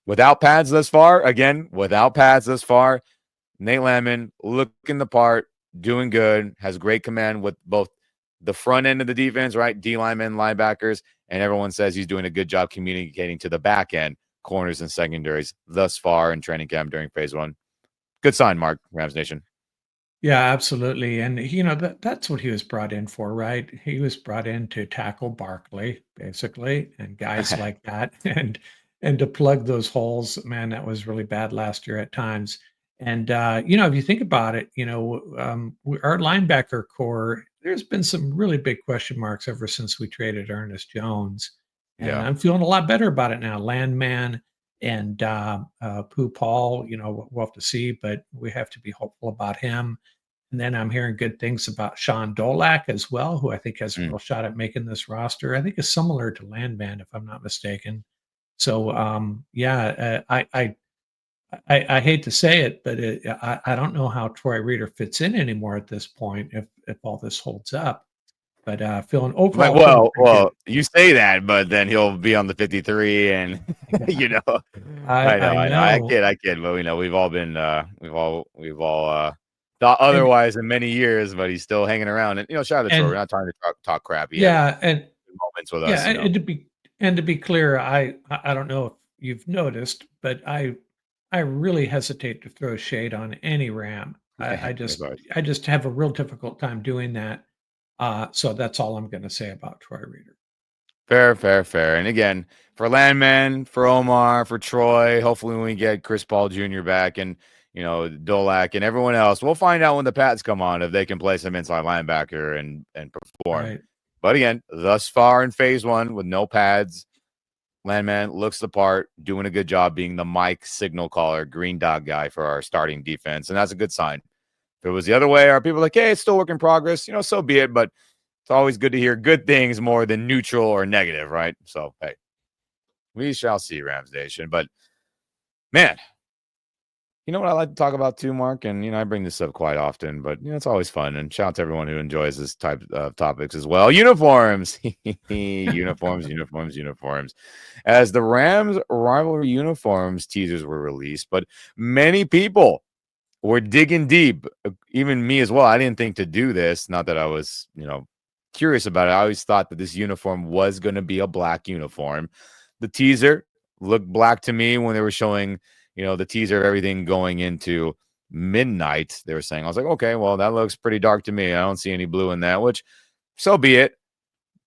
without pads thus far, Nate Lammond looking the part, doing good, has great command with both the front end of the defense, right? D linemen, linebackers, and everyone says he's doing a good job communicating to the back end, corners and secondaries thus far in training camp during phase one. Good sign, Mark, Rams Nation. Yeah, absolutely. And that's what he was brought in for, right? He was brought in to tackle Barkley, basically, and guys like that, and to plug those holes. Man, that was really bad last year at times. And if you think about it, our linebacker core, there's been some really big question marks ever since we traded Ernest Jones. And Yeah. I'm feeling a lot better about it now. Landman and Pooh Paul, we'll have to see, but we have to be hopeful about him. And then I'm hearing good things about Sean Dolak as well, who I think has a real shot at making this roster. I think is similar to Landman, if I'm not mistaken. So, I hate to say it, but I don't know how Troy Reader fits in anymore at this point if all this holds up. But feeling pretty good. You say that, but then he'll be on the 53, and Yeah, I know, I know. I kid, but we've all been, we've all thought And otherwise in many years, but he's still hanging around. And shout out to Troy. We're and not trying to talk crap. He had yeah, and moments with yeah, us, and to be clear, I don't know if you've noticed, but I really hesitate to throw shade on any Ram. I It's just always I just have a real difficult time doing that. So that's all I'm going to say about Troy Reader. fair, fair, fair. And again, for Landman, for Omar, for Troy, hopefully when we get Chris Paul Jr. back, and Dolak and everyone else. We'll find out when the Pats come on if they can play some inside linebacker and perform. Right. But again, thus far in phase one with no pads, Landman looks the part, doing a good job being the Mike signal caller, green dot guy for our starting defense. And that's a good sign. If it was the other way, are people like, hey, it's still work in progress? So be it. But it's always good to hear good things more than neutral or negative, right? So, hey, we shall see, Rams Nation. But, man, you know what I like to talk about too, Mark? And, I bring this up quite often, but, it's always fun. And shout out to everyone who enjoys this type of topics as well. Uniforms. Uniforms. As the Rams rivalry uniforms teasers were released, but many people were digging deep, even me as well. I didn't think to do this. Not that I was, curious about it. I always thought that this uniform was going to be a black uniform. The teaser looked black to me when they were showing, the teaser of everything going into midnight. They were saying, I was like, okay, well, that looks pretty dark to me. I don't see any blue in that, which so be it.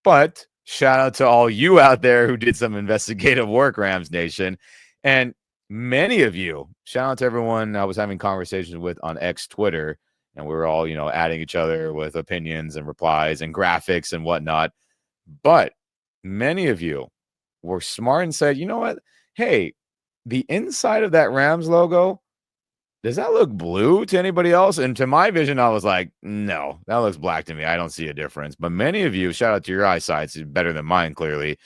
But shout out to all you out there who did some investigative work, Rams Nation. And many of you, shout out to everyone I was having conversations with on X Twitter, and we were all, adding each other with opinions and replies and graphics and whatnot. But many of you were smart and said, you know what? Hey, the inside of that Rams logo, does that look blue to anybody else? And to my vision, I was like, no, that looks black to me. I don't see a difference. But many of you, shout out to your eyesight, it's better than mine, clearly.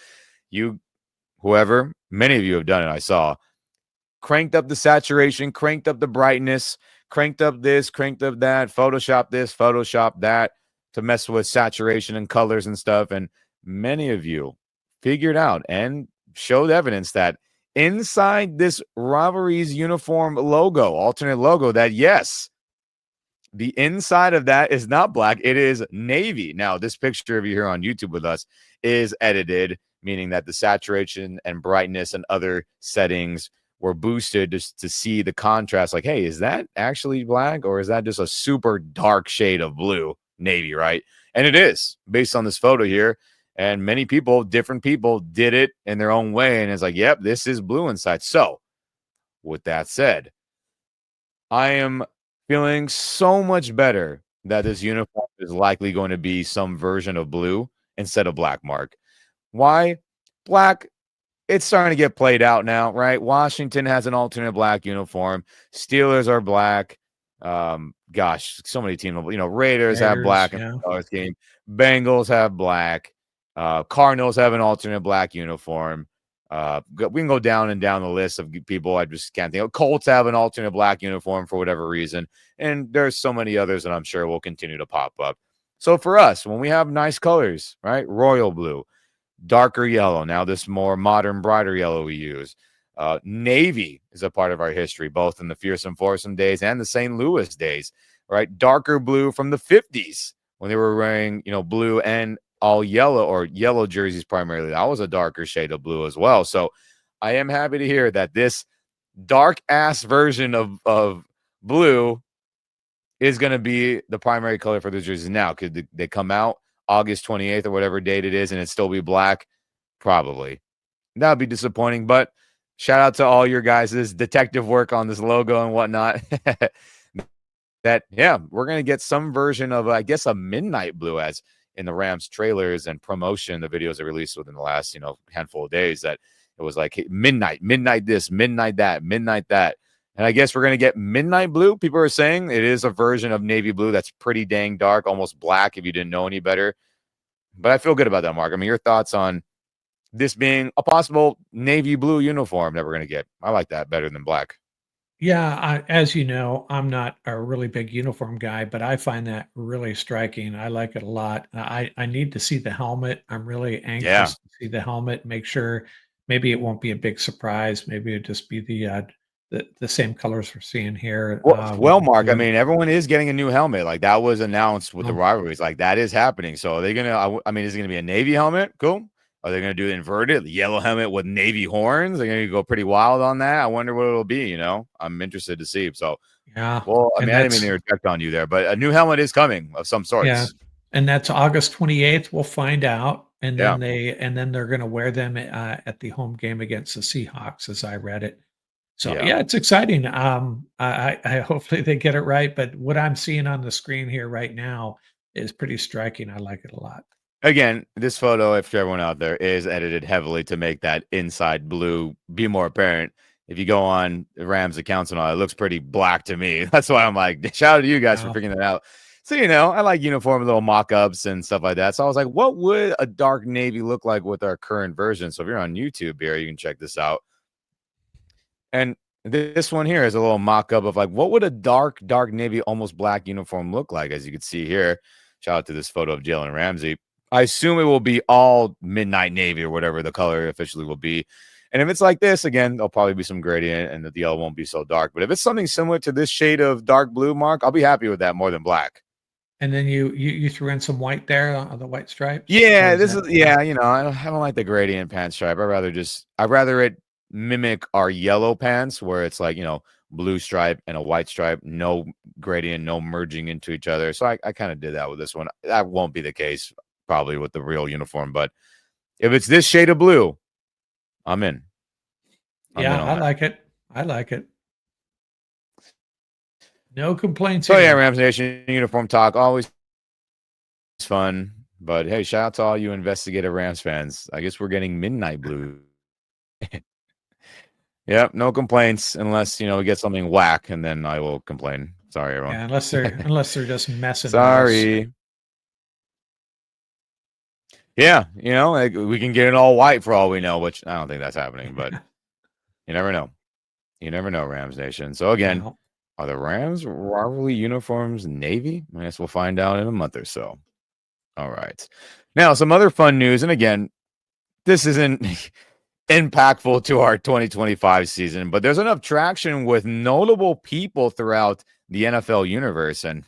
Many of you have done it, I saw. Cranked up the saturation, cranked up the brightness, cranked up this, cranked up that, Photoshop this, Photoshop that to mess with saturation and colors and stuff. And many of you figured out and showed evidence that inside this rivalry's uniform logo, alternate logo, that yes, the inside of that is not black. It is navy. Now, this picture of you here on YouTube with us is edited, meaning that the saturation and brightness and other settings were boosted just to see the contrast. Like, hey, is that actually black or is that just a super dark shade of blue, navy, right? And it is based on this photo here. And many people, different people, did it in their own way. And it's like, yep, this is blue inside. So, with that said, I am feeling so much better that this uniform is likely going to be some version of blue instead of black, Mark. Why? Black, it's starting to get played out now, right? Washington has an alternate black uniform. Steelers are black. Gosh, so many teams. Raiders have black in the Stars game. Bengals have black. Cardinals have an alternate black uniform. We can go down and down the list of people. I just can't think of. Colts have an alternate black uniform for whatever reason. And there's so many others that I'm sure will continue to pop up. So for us, when we have nice colors, right? Royal blue, darker yellow. Now this more modern, brighter yellow we use. Navy is a part of our history, both in the Fearsome Foursome days and the St. Louis days, right? Darker blue from the 50s when they were wearing, blue and all yellow or yellow jerseys primarily. That was a darker shade of blue as well. So I am happy to hear that this dark ass version of blue is going to be the primary color for the jerseys. Now, could they come out August 28th or whatever date it is and it still be black? Probably. That would be disappointing, but shout out to all your guys' detective work on this logo and whatnot. We're going to get some version of, I guess, a midnight blue as in the Rams trailers and promotion, the videos they released within the last, handful of days, that it was like, hey, midnight this, midnight that, midnight that. And I guess we're going to get midnight blue. People are saying it is a version of navy blue that's pretty dang dark, almost black if you didn't know any better. But I feel good about that, Mark. I mean, your thoughts on this being a possible navy blue uniform that we're going to get? I like that better than black. Yeah, as you know, I'm not a really big uniform guy, but I find that really striking. I like it a lot. I need to see the helmet. I'm really Yeah. anxious to see the helmet, make sure maybe it won't be a big surprise. Maybe it'll just be the same colors we're seeing here, with Well, the Mark, I blue. mean, everyone is getting a new helmet. Like that was announced with the Um, rivalries. Like that is happening. So are they going to, I mean, is it going to be a navy helmet? Cool. Are they going to do the inverted, the yellow helmet with navy horns? They're going to go pretty wild on that. I wonder what it'll be. I'm interested to see. So, yeah, well, I and mean, I didn't mean to that's interject on you there, but a new helmet is coming of some yeah, sorts. and that's August 28th. We'll find out, Yeah. and then they're gonna wear them, at the home game against the Seahawks, as I read it. So Yeah. yeah, it's exciting. I hopefully they get it right, but what I'm seeing on the screen here right now is pretty striking. I like it a lot. Again, this photo, if to everyone out there, is edited heavily to make that inside blue be more apparent. If you go on the Rams accounts and all, it looks pretty black to me. That's why I'm like, shout out to you guys for Wow. figuring that out. So, I like uniform little mock-ups and stuff like that. So I was like, what would a dark navy look like with our current version? So if you're on YouTube here, you can check this out. And this one here is a little mock-up of like, what would a dark navy, almost black uniform look like? As you can see here, shout out to this photo of Jalen Ramsey. I assume it will be all midnight navy or whatever the color officially will be. And if it's like this, again, there'll probably be some gradient and the yellow won't be so dark. But if it's something similar to this shade of dark blue, Mark, I'll be happy with that more than black. And then you threw in some white there on the white stripes, or Yeah, is this that is yeah, I don't like the gradient pant stripe. I'd rather it mimic our yellow pants where it's like, blue stripe and a white stripe, no gradient, no merging into each other. So I kind of did that with this one. That won't be the case probably with the real uniform, but if it's this shade of blue, I'm in. I'm in Yeah, on I that. like it. I like it. No complaints So yeah, here. Rams Nation uniform talk always fun. But hey, shout out to all you investigative Rams fans. I guess we're getting midnight blue. Yep, no complaints unless we get something whack, and then I will complain. Sorry, everyone. Yeah, unless they're just messing with us. Sorry. Yeah, like we can get it all white for all we know, which I don't think that's happening, but you never know. You never know, Rams Nation. So again, No. are the Rams rivalry uniforms navy? I guess we'll find out in a month or so. All right. Now, some other fun news, and again, this isn't impactful to our 2025 season, but there's enough traction with notable people throughout the NFL universe. And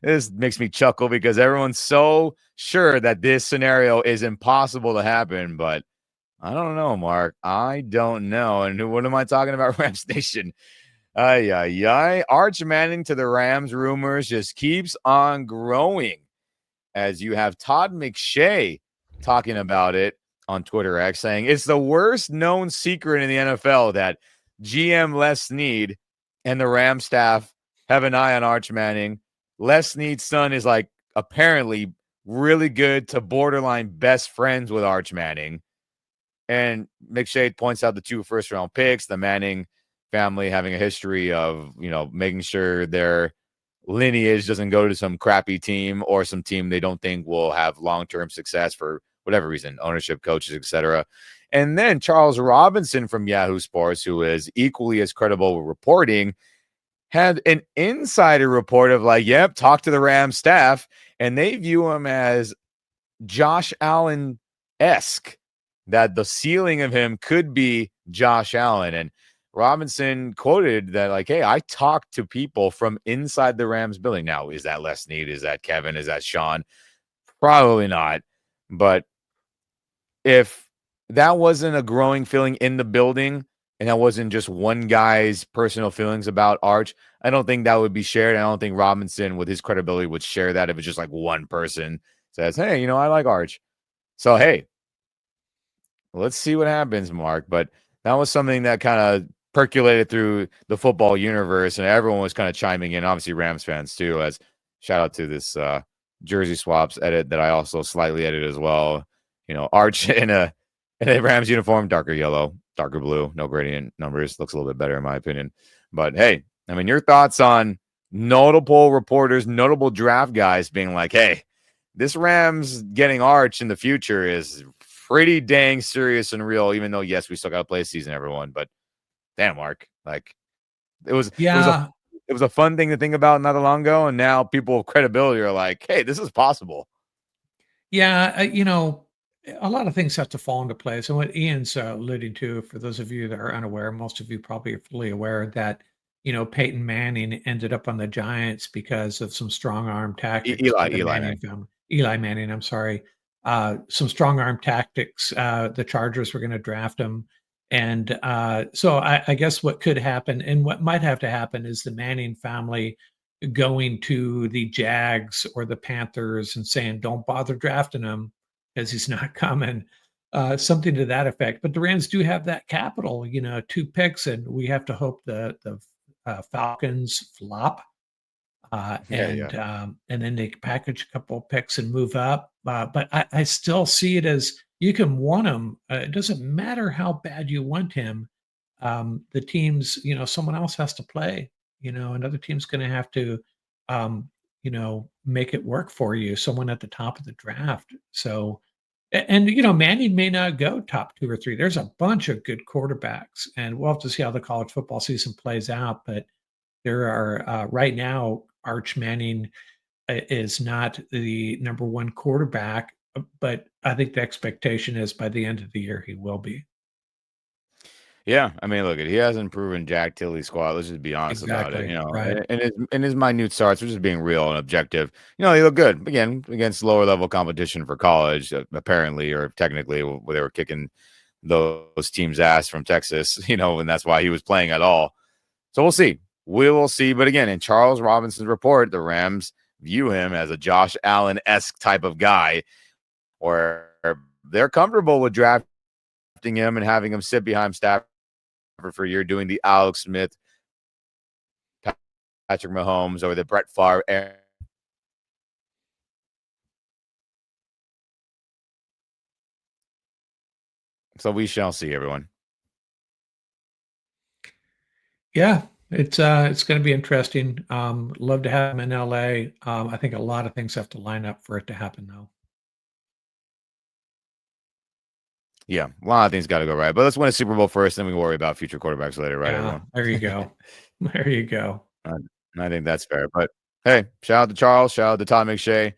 this makes me chuckle because everyone's so sure that this scenario is impossible to happen. But I don't know, Mark. I don't know. And what am I talking about, Rams Nation? Ay, ay, ay. Arch Manning to the Rams rumors just keeps on growing as you have Todd McShay talking about it on Twitter X, saying it's the worst known secret in the NFL that GM Les Snead and the Ram staff have an eye on Arch Manning. Les Snead's son is like apparently really good to borderline best friends with Arch Manning. And McShay points out the 2 first-round picks, the Manning family having a history of, making sure their lineage doesn't go to some crappy team or some team they don't think will have long-term success for whatever reason, ownership, coaches, etc. And then Charles Robinson from Yahoo Sports, who is equally as credible with reporting, had an insider report of like, yep, talk to the Rams staff, and they view him as Josh Allen-esque, that the ceiling of him could be Josh Allen. And Robinson quoted that, like, hey, I talked to people from inside the Rams building. Now, is that Les Snead? Is that Kevin? Is that Sean? Probably not. But if that wasn't a growing feeling in the building and that wasn't just one guy's personal feelings about Arch, I don't think that would be shared. I don't think Robinson, with his credibility, would share that if it's just like one person says, hey, I like Arch. So, hey, let's see what happens, Mark. But that was something that kind of percolated through the football universe, and everyone was kind of chiming in. Obviously, Rams fans too. As shout out to this jersey swaps edit that I also slightly edited as well. Arch in a Rams uniform, darker yellow, darker blue, no gradient numbers. Looks a little bit better in my opinion. But hey, I mean, your thoughts on notable reporters, notable draft guys being like, hey, this Rams getting Arch in the future is pretty dang serious and real, even though, yes, we still got to play a season, everyone. But damn, Mark, like it was Yeah. a fun thing to think about not that long ago, and now people with credibility are like, hey, this is possible. Yeah, a lot of things have to fall into place. And what Ian's alluding to, for those of you that are unaware, most of you probably are fully aware that, Peyton Manning ended up on the Giants because of some strong arm tactics by the Eli Manning man. family. Eli Manning, I'm sorry. Some strong arm tactics. The Chargers were going to draft him. And so I guess what could happen and what might have to happen is the Manning family going to the Jags or the Panthers and saying, "Don't bother drafting him because he's not coming." something to that effect. But the Rams do have that capital, 2 picks, and we have to hope the Falcons flop, Yeah, yeah. and then they package a couple of picks and move up. But I still see it as you can want him. It doesn't matter how bad you want him. The teams, someone else has to play. Another team's going to have to, make it work for you. Someone at the top of the draft. So, and Manning may not go top 2 or 3. There's a bunch of good quarterbacks, and we'll have to see how the college football season plays out. But there are right now, Arch Manning is not the number 1 quarterback, but I think the expectation is by the end of the year he will be. Yeah, I mean, look, he hasn't proven Jack Tilly's squad. Let's just be honest about it. Exactly, right. In his minute starts, we're just being real and objective. He looked good again against lower level competition for college, apparently or technically, where they were kicking those teams' ass from Texas. And that's why he was playing at all. So we'll see. We will see. But again, in Charles Robinson's report, the Rams view him as a Josh Allen-esque type of guy, where they're comfortable with drafting him and having him sit behind Stafford for a year, doing the Alex Smith, Patrick Mahomes, or the Brett Favre era. So we shall see, everyone. Yeah, it's going to be interesting. Love to have him in LA. I think a lot of things have to line up for it to happen, though. Yeah, a lot of things got to go right. But let's win a Super Bowl first, then we can worry about future quarterbacks later, right, Yeah, everyone? there you go. There you go. Uh, I think that's fair. But hey, shout out to Charles. Shout out to Todd McShay.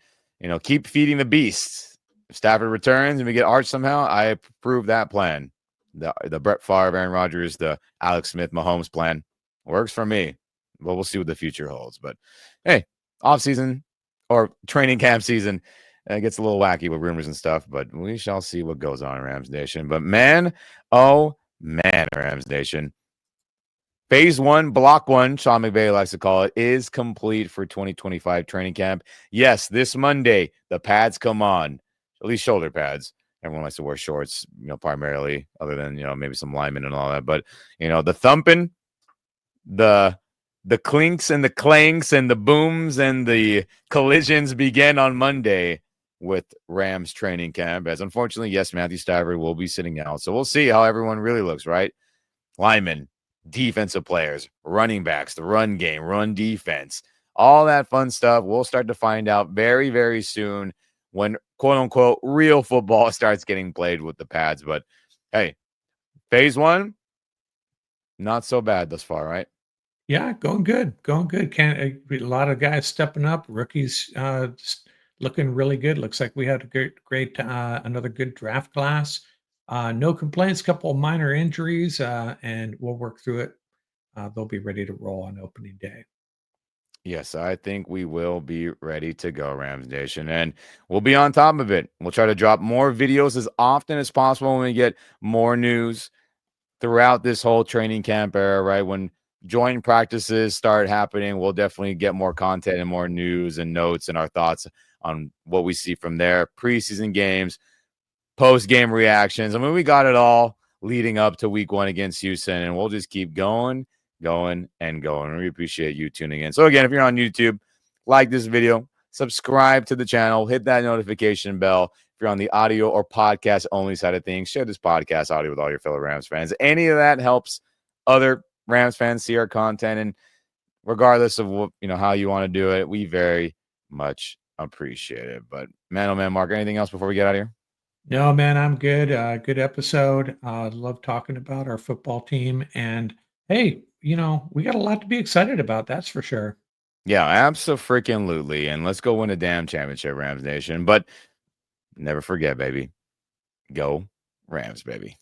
Keep feeding the beast. If Stafford returns and we get Arch somehow, I approve that plan. The Brett Favre, Aaron Rodgers, the Alex Smith, Mahomes plan works for me. But we'll see what the future holds. But hey, off season or training camp season gets a little wacky with rumors and stuff. But we shall see what goes on in Rams Nation. But man, oh man, Rams Nation. Phase 1, block 1, Sean McVay likes to call it, is complete for 2025 training camp. Yes, this Monday, the pads come on, at least shoulder pads. Everyone likes to wear shorts, primarily, other than, maybe some linemen and all that. But, the thumping, the clinks and the clanks and the booms and the collisions begin on Monday with Rams training camp. As unfortunately, yes, Matthew Stafford will be sitting out. So we'll see how everyone really looks, right? Linemen, defensive players, running backs, the run game, run defense, all that fun stuff. We'll start to find out very, very soon when, quote unquote, real football starts getting played with the pads. But hey, phase 1, not so bad thus far, right? Yeah, going good, going good. Can't a lot of guys stepping up, rookies looking really good. Looks like we had a great another good draft class. No complaints, couple of minor injuries, and we'll work through it. They'll be ready to roll on opening day. Yes, I think we will be ready to go, Rams Nation, and we'll be on top of it. We'll try to drop more videos as often as possible when we get more news throughout this whole training camp era, right? When joint practices start happening, we'll definitely get more content and more news and notes and our thoughts on what we see from there. Preseason games, post-game reactions. I mean, we got it all leading up to week 1 against Houston, and we'll just keep going, and going. We appreciate you tuning in. So again, if you're on YouTube, like this video, subscribe to the channel, hit that notification bell. If you're on the audio or podcast only side of things, share this podcast audio with all your fellow Rams fans. Any of that helps other Rams fans see our content, and regardless of what, how you want to do it, we very much appreciate it. But man, oh man, Mark, anything else before we get out of here? No, man, I'm good. Good episode. Love talking about our football team. And hey, we got a lot to be excited about. That's for sure. Yeah, abso-freaking-lutely. And let's go win a damn championship, Rams Nation. But never forget, baby, go Rams, baby.